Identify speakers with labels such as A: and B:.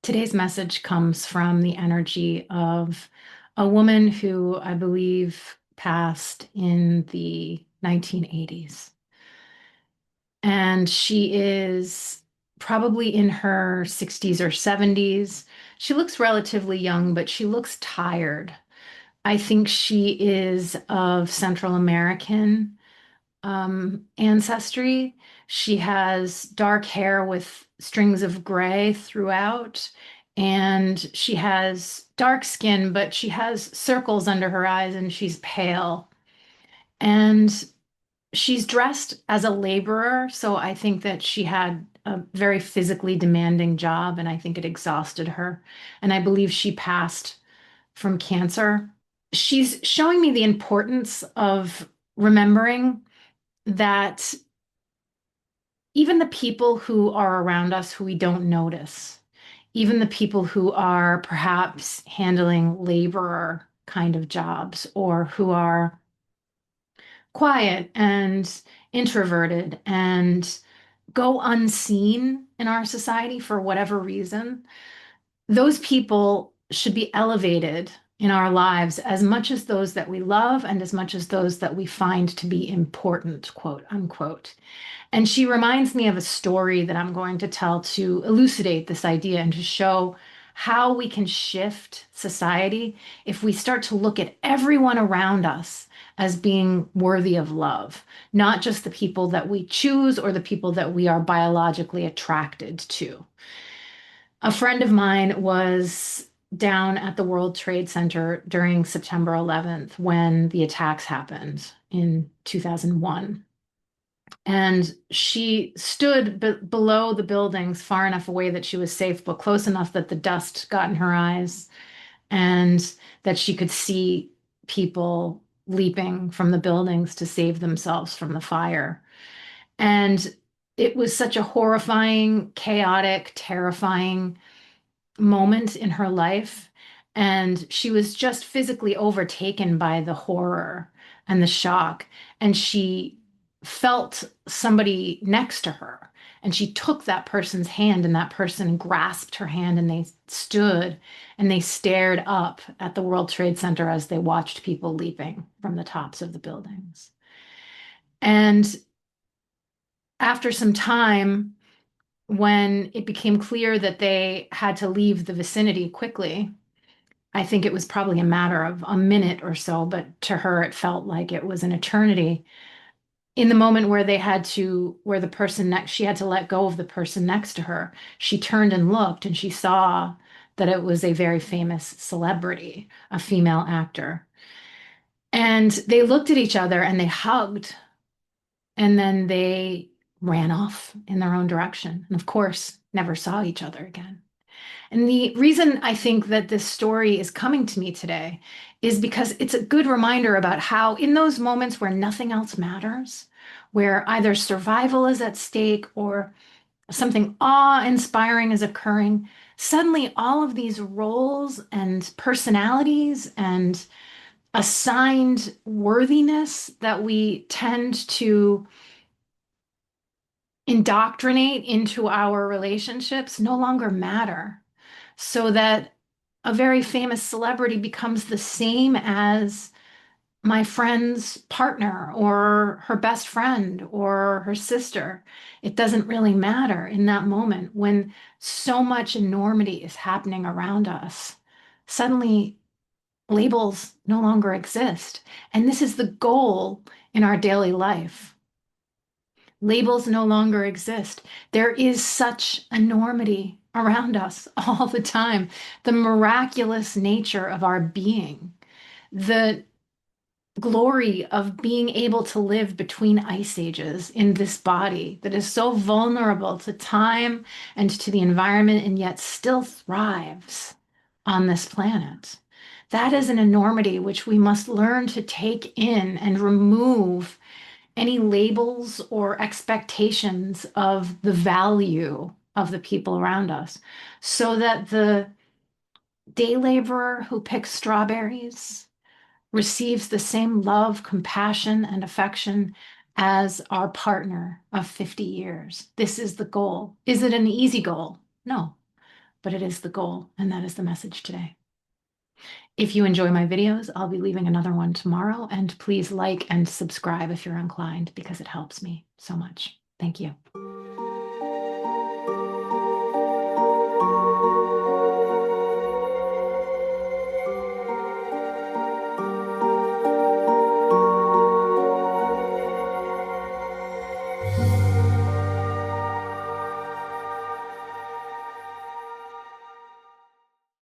A: Today's message comes from the energy of a woman who I believe passed in the 1980s. And she is probably in her 60s or 70s. She looks relatively young, but she looks tired. I think she is of Central American ancestry. She has dark hair with strings of gray throughout, and she has dark skin, but she has circles under her eyes and she's pale. And she's dressed as a laborer, so I think that she had a very physically demanding job, and I think it exhausted her. And I believe she passed from cancer. She's showing me the importance of remembering that even the people who are around us who we don't notice, even the people who are perhaps handling laborer kind of jobs or who are quiet and introverted and go unseen in our society for whatever reason, those people should be elevated in our lives as much as those that we love and as much as those that we find to be important, quote unquote. And she reminds me of a story that I'm going to tell to elucidate this idea and to show how we can shift society if we start to look at everyone around us as being worthy of love, not just the people that we choose or the people that we are biologically attracted to. A friend of mine was down at the World Trade Center during September 11th when the attacks happened in 2001. And she stood below the buildings far enough away that she was safe, but close enough that the dust got in her eyes and that she could see people leaping from the buildings to save themselves from the fire. And it was such a horrifying, chaotic, terrifying moment in her life. And she was just physically overtaken by the horror and the shock. And she felt somebody next to her. And she took that person's hand, and that person grasped her hand, and they stood and they stared up at the World Trade Center as they watched people leaping from the tops of the buildings. And after some time, when it became clear that they had to leave the vicinity quickly, I think it was probably a matter of a minute or so, but to her it felt like it was an eternity. In the moment where where the person next, she had to let go of the person next to her, she turned and looked and she saw that it was a very famous celebrity, a female actor. And they looked at each other and they hugged, and then they ran off in their own direction. And of course, never saw each other again. And the reason I think that this story is coming to me today is because it's a good reminder about how, in those moments where nothing else matters, where either survival is at stake or something awe-inspiring is occurring, suddenly all of these roles and personalities and assigned worthiness that we tend to indoctrinate into our relationships no longer matter. So that a very famous celebrity becomes the same as my friend's partner or her best friend or her sister. It doesn't really matter in that moment when so much enormity is happening around us. Suddenly, labels no longer exist. And this is the goal in our daily life. Labels no longer exist. There is such enormity around us all the time. The miraculous nature of our being, the glory of being able to live between ice ages in this body that is so vulnerable to time and to the environment and yet still thrives on this planet. That is an enormity which we must learn to take in and remove any labels or expectations of the value of the people around us so that the day laborer who picks strawberries receives the same love, compassion, and affection as our partner of 50 years. This is the goal. Is it an easy goal? No, but it is the goal, and that is the message today. If you enjoy my videos, I'll be leaving another one tomorrow, and please like and subscribe if you're inclined because it helps me so much. Thank you.